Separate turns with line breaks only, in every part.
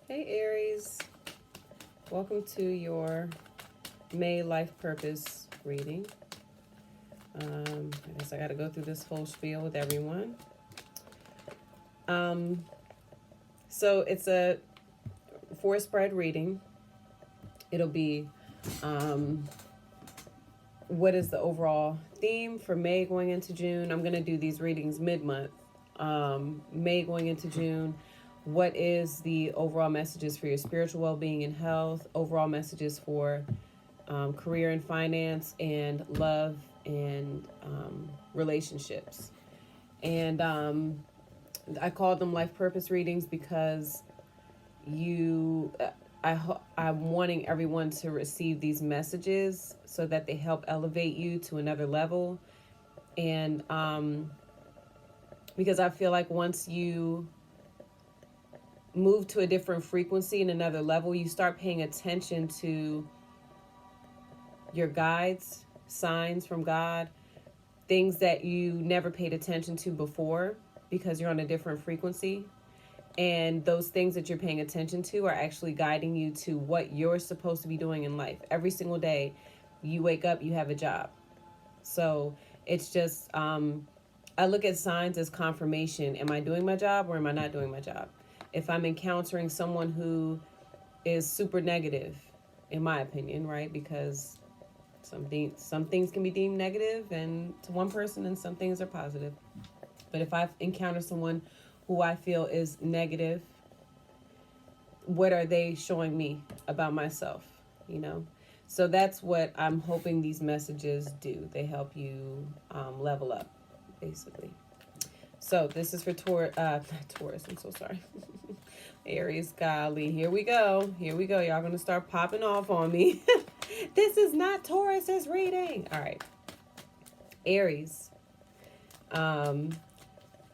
Hey Aries, welcome to your May Life Purpose reading. I guess I got to go through this whole spiel with everyone. So it's a 4-spread reading. It'll be what is the overall theme for May going into June. I'm going to do these readings mid-month. May going into June. What is the overall messages for your spiritual well-being and health, overall messages for career and finance, and love and relationships. And I call them life purpose readings because I'm wanting everyone to receive these messages so that they help elevate you to another level. And because I feel like once you move to a different frequency and another level, you start paying attention to your guides, signs from God, things that you never paid attention to before because you're on a different frequency. And those things that you're paying attention to are actually guiding you to what you're supposed to be doing in life. Every single day you wake up, you have a job. So it's just, I look at signs as confirmation. Am I doing my job or am I not doing my job? If I'm encountering someone who is super negative, in my opinion, right? Because some things can be deemed negative and to one person, and some things are positive. But if I've encountered someone who I feel is negative, what are they showing me about myself, So that's what I'm hoping these messages do. They help you level up, basically. So this is for Taurus. I'm so sorry. Aries, golly, here we go. Y'all gonna start popping off on me. This is not Taurus's reading. All right, Aries.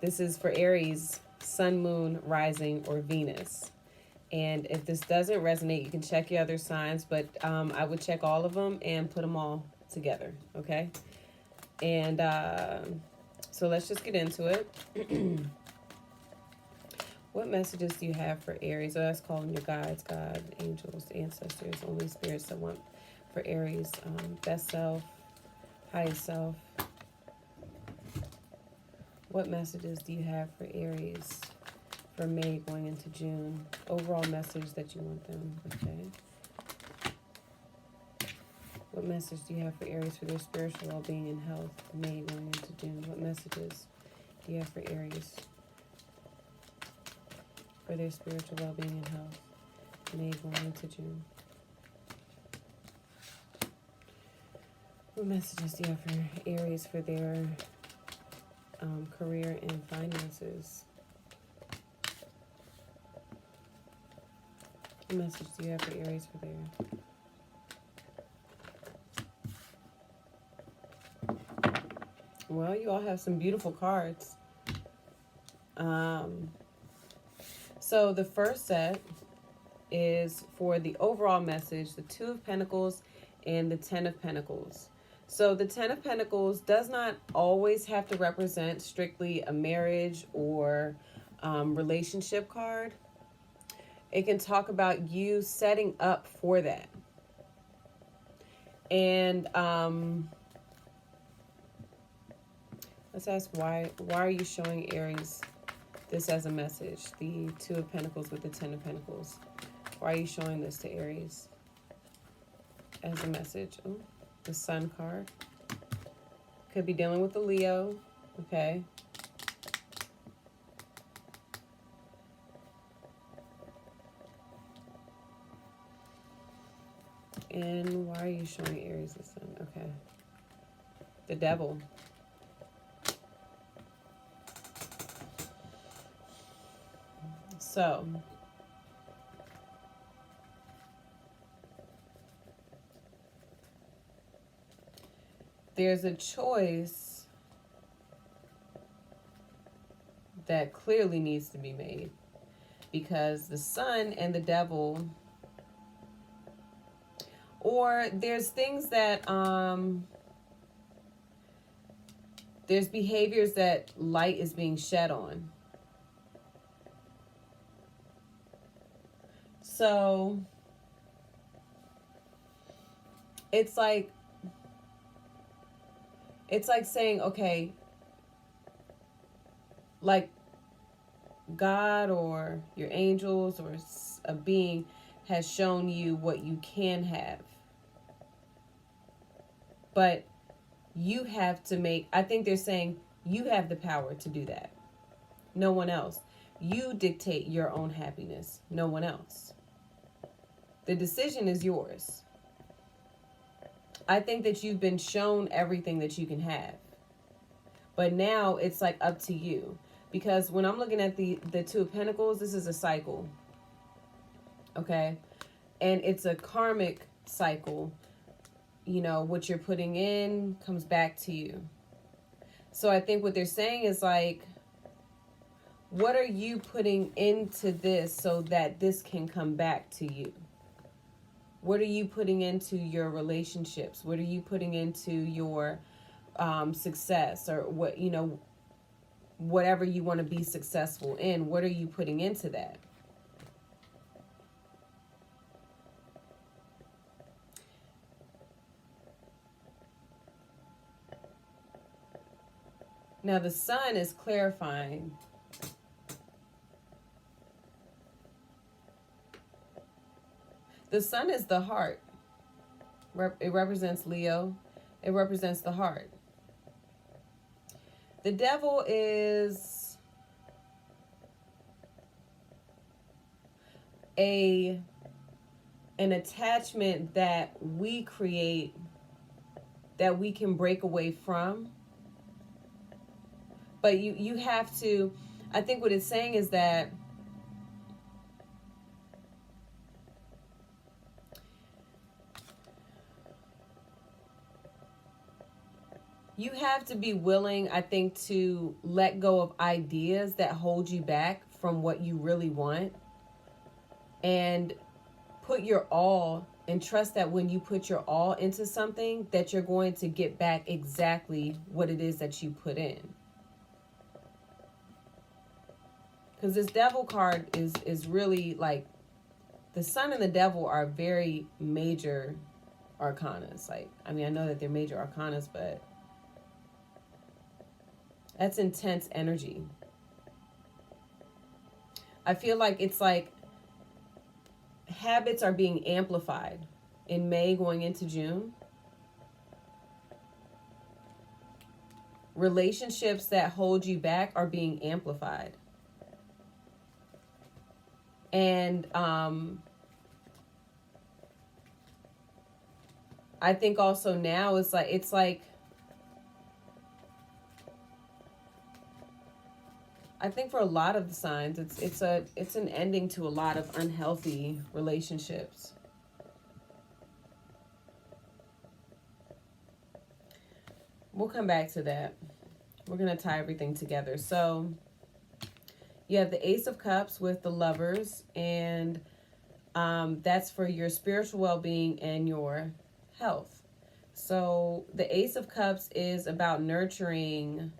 This is for Aries, Sun, Moon, Rising, or Venus. And if this doesn't resonate, you can check your other signs, but I would check all of them and put them all together, okay? And so let's just get into it. What messages do you have for Aries? Oh, that's calling your guides, God, angels, ancestors, only spirits that want for Aries. Best self, highest self. What messages do you have for Aries for May going into June? Overall message that you want them, okay? What message do you have for Aries for their spiritual well-being and health, May going into June? What messages do you have for Aries for their spiritual well-being and health, May going into June? What messages do you have for Aries for their career and finances? What message do you have for Aries for their... Well, you all have some beautiful cards. So the first set is for the overall message, the Two of Pentacles and the Ten of Pentacles. So the Ten of Pentacles does not always have to represent strictly a marriage or relationship card. It can talk about you setting up for that. And let's ask why are you showing Aries this as a message? The Two of Pentacles with the Ten of Pentacles. Why are you showing this to Aries as a message? Oh, the Sun card. Could be dealing with the Leo. Okay. And why are you showing Aries the Sun? Okay. The Devil. So, there's a choice that clearly needs to be made because the Sun and the Devil, or there's things that, there's behaviors that light is being shed on. So it's like saying, okay, like God or your angels or a being has shown you what you can have. But you have to make, I think they're saying you have the power to do that. No one else. You dictate your own happiness. No one else. The decision is yours. I think that you've been shown everything that you can have. But now it's like up to you. Because when I'm looking at the Two of Pentacles, this is a cycle. Okay? And it's a karmic cycle. You know, what you're putting in comes back to you. So I think what they're saying is like, what are you putting into this so that this can come back to you? What are you putting into your relationships? What are you putting into your success, or what, you know, whatever you want to be successful in? What are you putting into that? Now the sun is clarifying. The sun is the heart. It represents Leo. It represents the heart. The devil is an attachment that we create that we can break away from. But you have to, I think what it's saying is that you have to be willing, I think, to let go of ideas that hold you back from what you really want, and put your all, and trust that when you put your all into something, that you're going to get back exactly what it is that you put in. Because this devil card is really like, the sun and the devil are very major arcanas. Like, I mean, I know that they're major arcanas, but that's intense energy. I feel like it's like habits are being amplified in May going into June. Relationships that hold you back are being amplified. And I think also now it's like I think for a lot of the signs, it's an ending to a lot of unhealthy relationships. We'll come back to that. We're going to tie everything together. So you have the Ace of Cups with the Lovers, and that's for your spiritual well-being and your health. So the Ace of Cups is about nurturing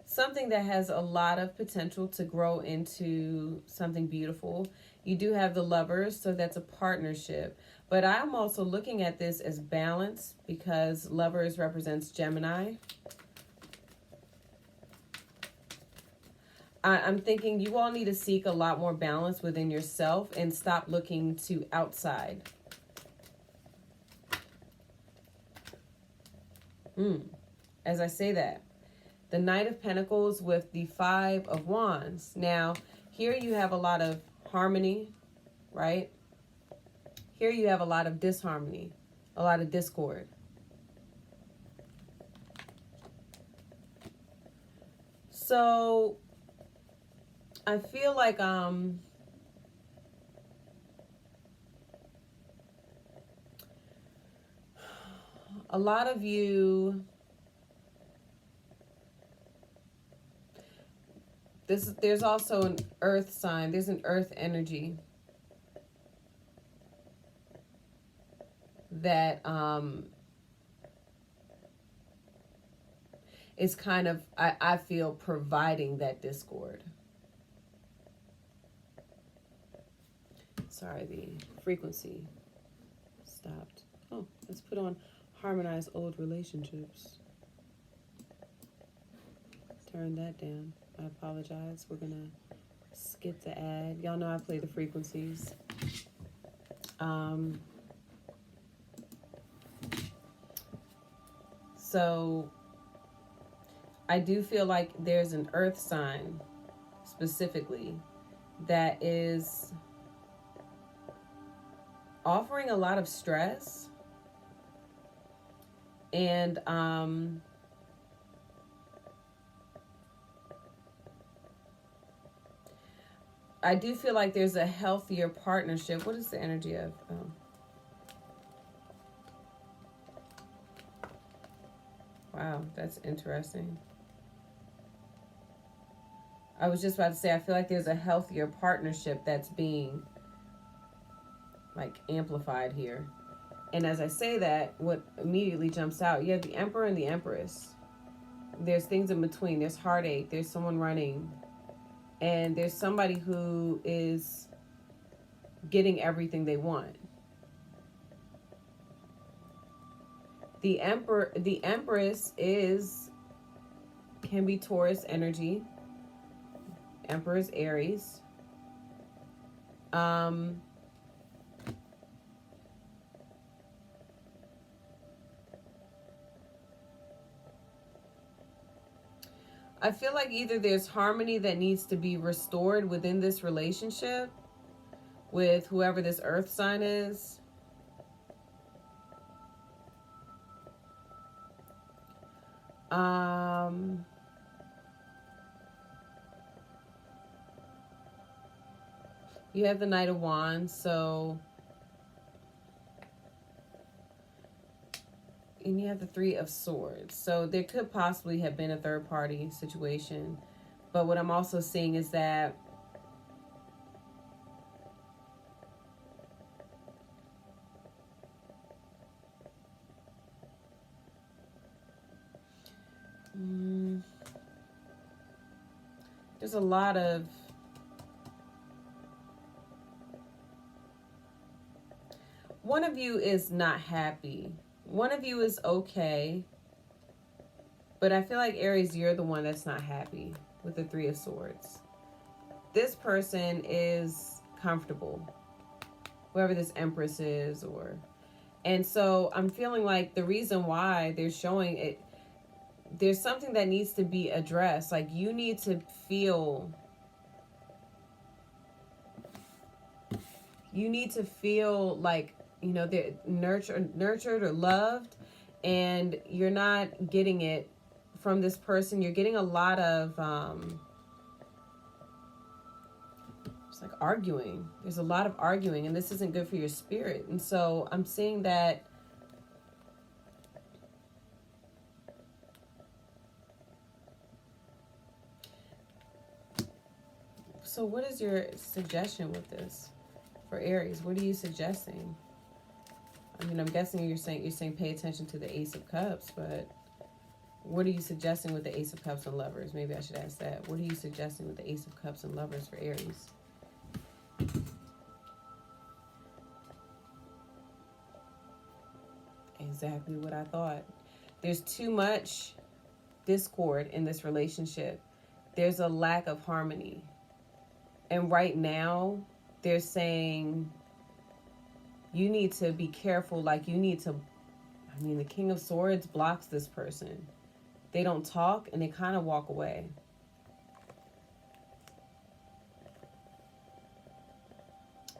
something that has a lot of potential to grow into something beautiful. You do have the Lovers, so that's a partnership. But I'm also looking at this as balance, because Lovers represents Gemini. I'm thinking you all need to seek a lot more balance within yourself and stop looking to outside. As I say that, the Knight of Pentacles with the Five of Wands. Now, here you have a lot of harmony, right? Here you have a lot of disharmony, a lot of discord. So I feel like a lot of you, there's also an earth sign. There's an earth energy that is kind of, I feel, providing that discord. Sorry, the frequency stopped. Oh, let's put on harmonize old relationships. Turn that down. I apologize. We're gonna skip the ad. Y'all know I play the frequencies. So I do feel like there's an earth sign specifically that is offering a lot of stress, and I do feel like there's a healthier partnership. What is the energy of? Oh. Wow, that's interesting. I was just about to say, I feel like there's a healthier partnership that's being like amplified here. And as I say that, what immediately jumps out, you have the Emperor and the Empress. There's things in between. There's heartache. There's someone running. And there's somebody who is getting everything they want. The Empress can be Taurus energy. Emperor is Aries. I feel like either there's harmony that needs to be restored within this relationship with whoever this earth sign is. You have the Knight of Wands, so, and you have the Three of Swords. So there could possibly have been a third party situation. But what I'm also seeing is that there's a lot of one of you is not happy. One of you is okay. But I feel like, Aries, you're the one that's not happy with the Three of Swords. This person is comfortable. Whoever this Empress is, or... And so I'm feeling like the reason why they're showing it, there's something that needs to be addressed. Like, you need to feel... You need to feel like, you know, they're nurtured or loved, and you're not getting it from this person. You're getting a lot of it's like arguing. There's a lot of arguing, and this isn't good for your spirit. And so I'm seeing that so what is your suggestion with this for Aries? What are you suggesting? I mean, I'm guessing you're saying pay attention to the Ace of Cups, but what are you suggesting with the Ace of Cups and Lovers? Maybe I should ask that. What are you suggesting with the Ace of Cups and Lovers for Aries? Exactly what I thought. There's too much discord in this relationship. There's a lack of harmony. And right now, they're saying you need to be careful. Like, you need to, I mean, the King of Swords blocks this person. They don't talk, and they kind of walk away.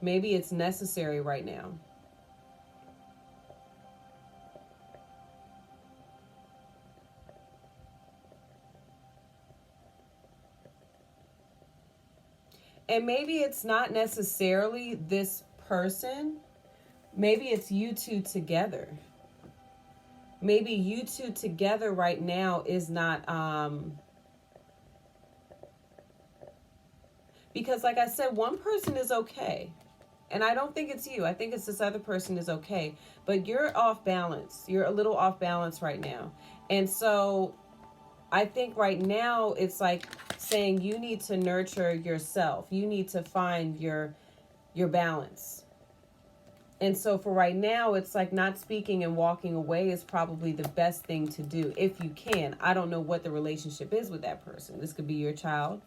Maybe it's necessary right now. And maybe it's not necessarily this person. Maybe it's you two together. Maybe you two together right now is not... because like I said, one person is okay. And I don't think it's you. I think it's this other person is okay. But you're off balance. You're a little off balance right now. And so I think right now it's like saying you need to nurture yourself. You need to find your your balance. And so for right now, it's like not speaking and walking away is probably the best thing to do if you can. I don't know what the relationship is with that person. This could be your child.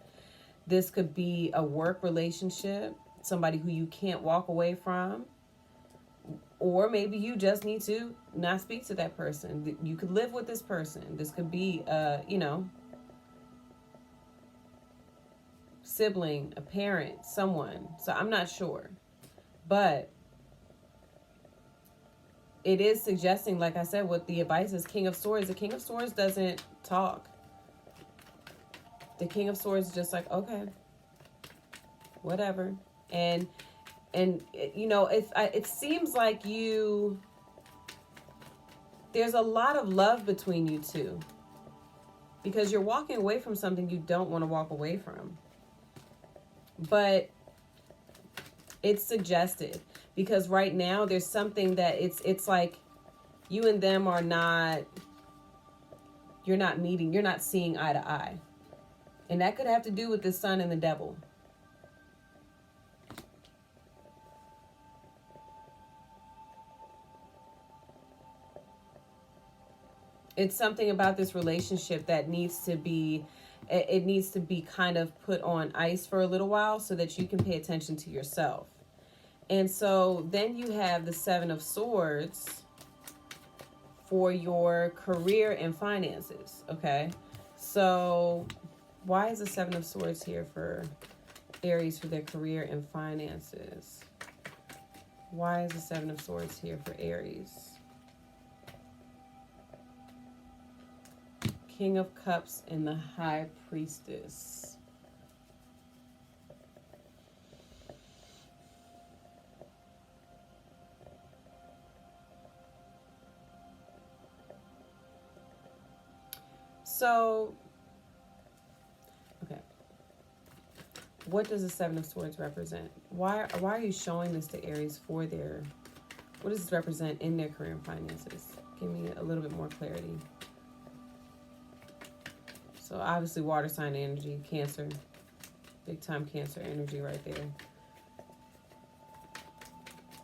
This could be a work relationship, somebody who you can't walk away from. Or maybe you just need to not speak to that person. You could live with this person. This could be, sibling, a parent, someone. So I'm not sure. But it is suggesting, like I said, what the advice is King of Swords. The King of Swords doesn't talk. The King of Swords is just like, okay, whatever. And it seems like there's a lot of love between you two. Because you're walking away from something you don't want to walk away from. But it's suggested. Because right now there's something that it's like you and them are not, you're not meeting, you're not seeing eye to eye. And that could have to do with the sun and the devil. It's something about this relationship that needs to be kind of put on ice for a little while so that you can pay attention to yourself. And so then you have the Seven of Swords for your career and finances, okay? So why is the Seven of Swords here for Aries for their career and finances? Why is the Seven of Swords here for Aries? King of Cups and the High Priestess. So, okay. What does the Seven of Swords represent? Why are you showing this to Aries for their... What does this represent in their career and finances? Give me a little bit more clarity. So, obviously, water sign energy, Cancer. Big time Cancer energy right there.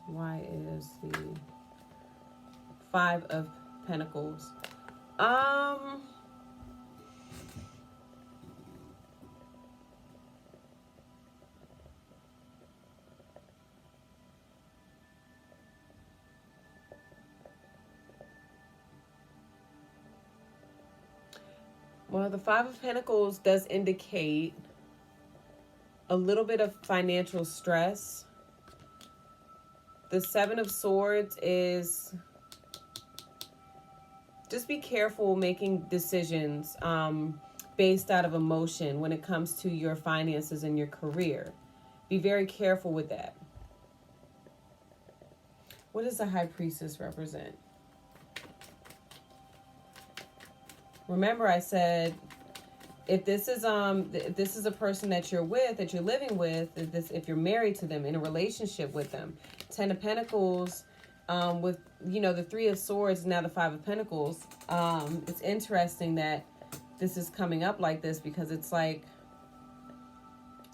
Why is the Five of Pentacles? Well, the Five of Pentacles does indicate a little bit of financial stress. The Seven of Swords is just be careful making decisions based out of emotion when it comes to your finances and your career. Be very careful with that. What does the High Priestess represent? Remember, I said, if this is a person that you're with, that you're living with, if you're married to them, in a relationship with them, Ten of Pentacles, with the Three of Swords, now the Five of Pentacles. It's interesting that this is coming up like this because it's like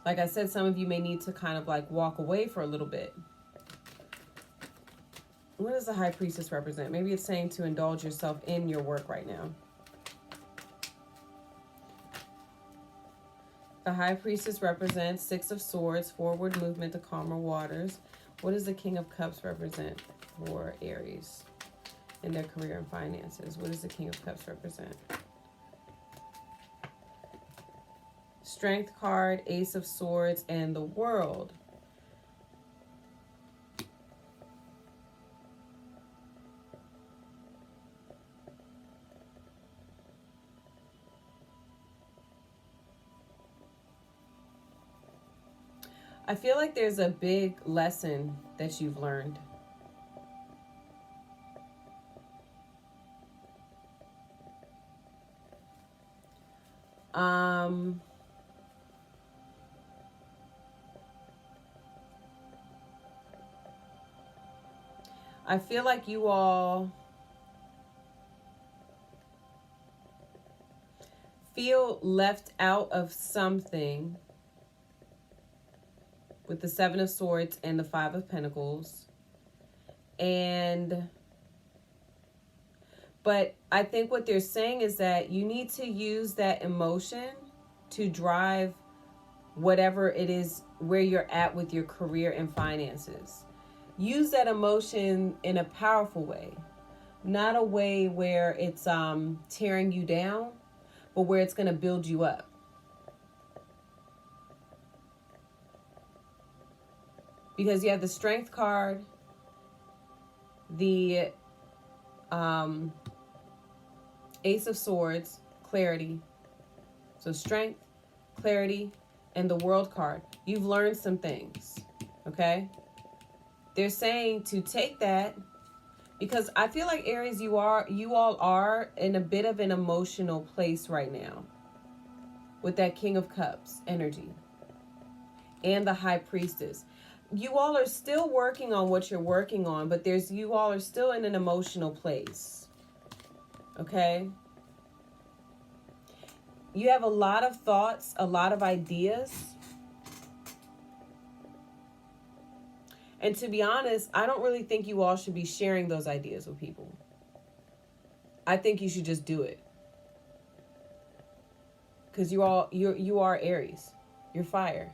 I said, some of you may need to kind of like walk away for a little bit. What does the High Priestess represent? Maybe it's saying to indulge yourself in your work right now. The High Priestess represents Six of Swords, forward movement to calmer waters. What does the King of Cups represent for Aries in their career and finances? What does the King of Cups represent? Strength card, Ace of Swords, and the World. I feel like there's a big lesson that you've learned. I feel like you all feel left out of something with the Seven of Swords and the Five of Pentacles. But I think what they're saying is that you need to use that emotion to drive whatever it is where you're at with your career and finances. Use that emotion in a powerful way, not a way where it's tearing you down, but where it's going to build you up. Because you have the Strength card, the Ace of Swords, clarity. So Strength, clarity, and the World card. You've learned some things, okay? They're saying to take that, because I feel like, Aries, you all are in a bit of an emotional place right now with that King of Cups energy and the High Priestess. You all are still working on what you're working on, but you all are still in an emotional place. Okay? You have a lot of thoughts, a lot of ideas. And to be honest, I don't really think you all should be sharing those ideas with people. I think you should just do it. Because you are Aries. You're fire.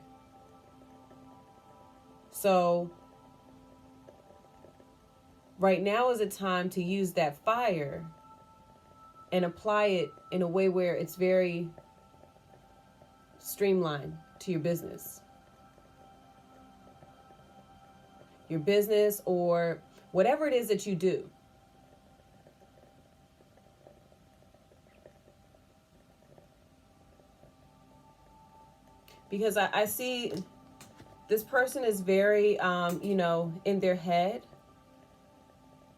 So right now is a time to use that fire and apply it in a way where it's very streamlined to your business. Your business or whatever it is that you do. Because I see this person is very, in their head.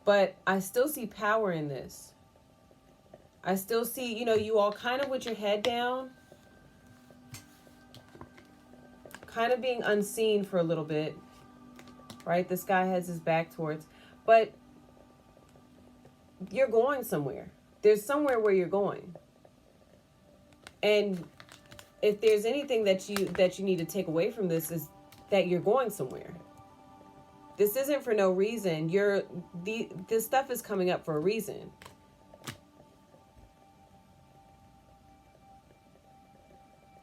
But I still see power in this. I still see, you all kind of with your head down. Kind of being unseen for a little bit. Right? This guy has his back towards. But you're going somewhere. There's somewhere where you're going. And if there's anything that you need to take away from this is that you're going somewhere. This isn't for no reason. This stuff is coming up for a reason.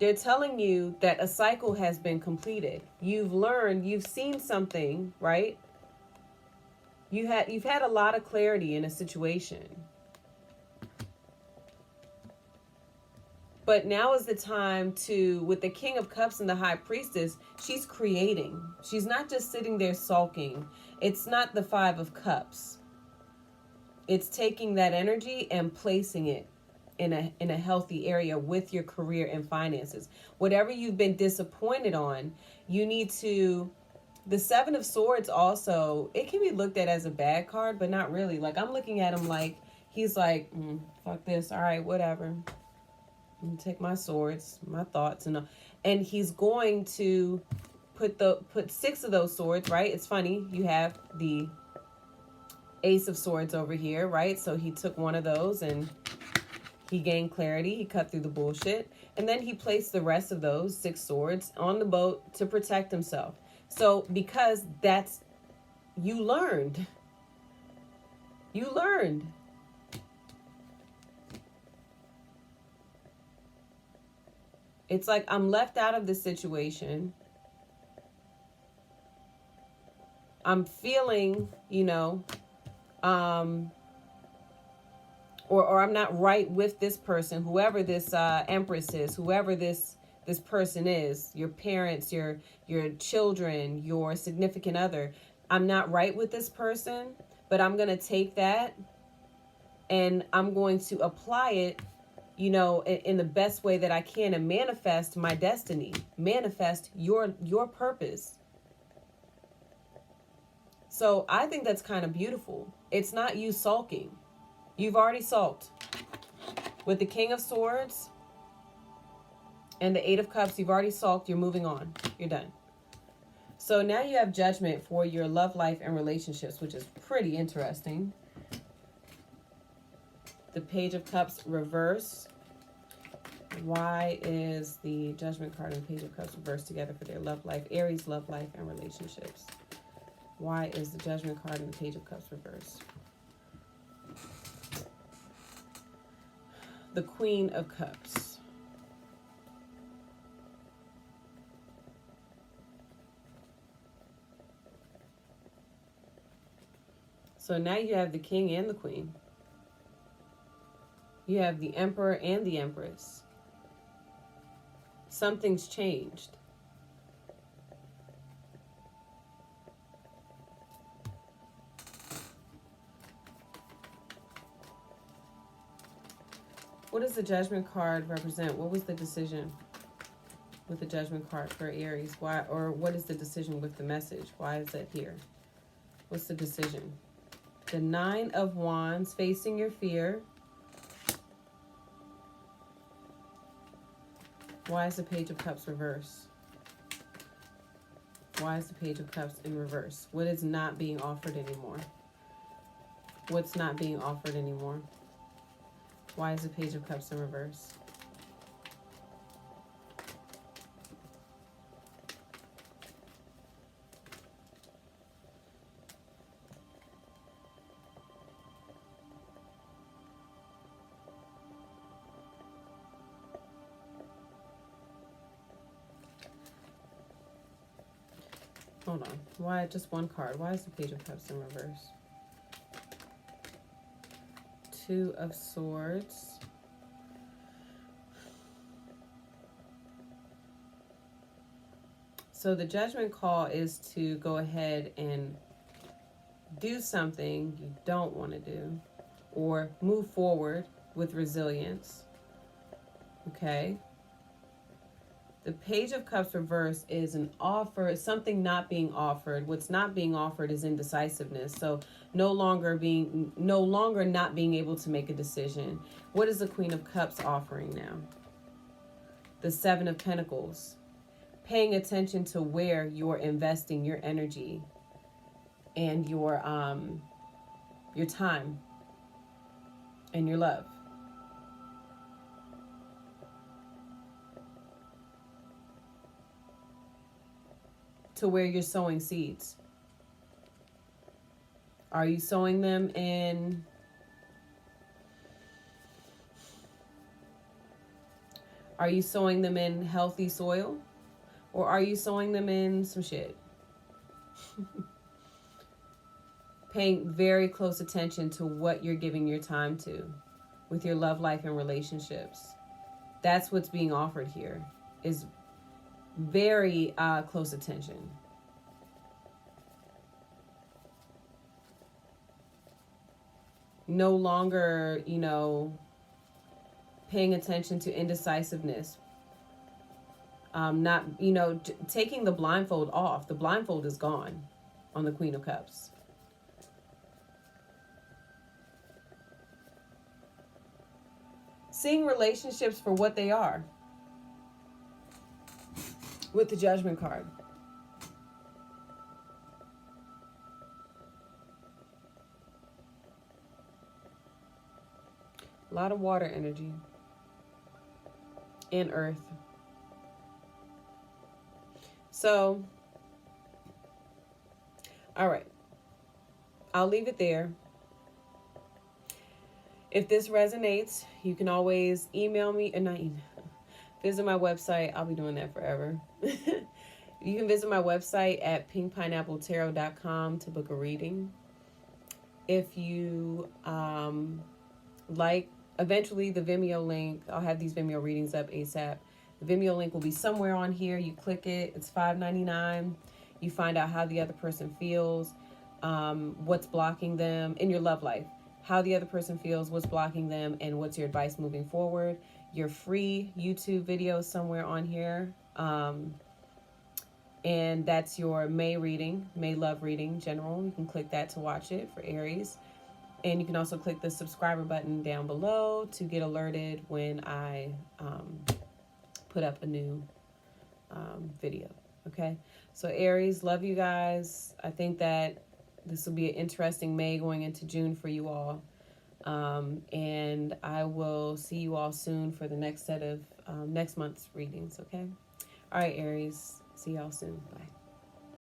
They're telling you that a cycle has been completed. You've learned, you've seen something, right? You've had a lot of clarity in a situation. But now is the time with the King of Cups and the High Priestess, she's creating. She's not just sitting there sulking. It's not the Five of Cups. It's taking that energy and placing it in a healthy area with your career and finances. Whatever you've been disappointed on, you need to... The Seven of Swords also, it can be looked at as a bad card, but not really. Like, I'm looking at him like, he's like, fuck this, all right, whatever. I'm gonna take my swords, my thoughts, and he's going to put 6 of those swords, right? It's funny, you have the Ace of Swords over here, right? So he took one of those and he gained clarity. He cut through the bullshit. And then he placed the rest of those 6 swords on the boat to protect himself. So because you learned. You learned. It's like, I'm left out of this situation. I'm feeling, or I'm not right with this person, whoever this Empress is, whoever this person is, your parents, your children, your significant other. I'm not right with this person, but I'm going to take that and I'm going to apply it, in the best way that I can and manifest my destiny, manifest your purpose. So I think that's kind of beautiful. It's not you sulking. You've already sulked. With the King of Swords and the Eight of Cups, you've already sulked. You're moving on. You're done. So now you have Judgment for your love life and relationships, which is pretty interesting. The Page of Cups reverse. Why is the Judgment card and the Page of Cups reversed together for their love life? Aries love life and relationships. Why is the Judgment card and the Page of Cups reversed? The Queen of Cups. So now you have the King and the Queen. You have the Emperor and the Empress. Something's changed. What does the Judgment card represent? What was the decision with the Judgment card for Aries? Why, or what is the decision with the message? Why is that here? What's the decision? The Nine of Wands, facing your fear. Why is the Page of Cups reversed? Why is the Page of Cups in reverse? What is not being offered anymore? What's not being offered anymore? Why is the Page of Cups in reverse? Hold on. Why just one card? Why is the Page of Cups in reverse? Two of Swords. So the judgment call is to go ahead and do something you don't want to do, or move forward with resilience. Okay. The Page of Cups reverse is an offer, something not being offered. What's not being offered is indecisiveness. So no longer not being able to make a decision. What is the Queen of Cups offering now? The Seven of Pentacles. Paying attention to where you're investing your energy and your time and your love. To where you're sowing seeds. Are you sowing them in healthy soil? Or are you sowing them in some shit? Paying very close attention to what you're giving your time to with your love life and relationships. That's what's being offered here, is very close attention. No longer, paying attention to indecisiveness. Taking the blindfold off. The blindfold is gone on the Queen of Cups. Seeing relationships for what they are with the Judgment card. A lot of water energy and earth. So, all right. I'll leave it there. If this resonates, you can always email me, and not email. Visit my website. I'll be doing that forever. You can visit my website at pinkpineappletarot.com to book a reading. If you eventually the Vimeo link, I'll have these Vimeo readings up ASAP. The Vimeo link will be somewhere on here. You click it. It's $5.99. You find out how the other person feels, what's blocking them in your love life, how the other person feels, what's blocking them, and what's your advice moving forward. Your free YouTube video somewhere on here. And that's your May reading, May love reading general. You can click that to watch it for Aries. And you can also click the subscriber button down below to get alerted when I put up a new video. Okay, so Aries, love you guys. I think that this will be an interesting May going into June for you all. And I will see you all soon for the next set of next month's readings, okay? All right, Aries. See y'all soon. Bye.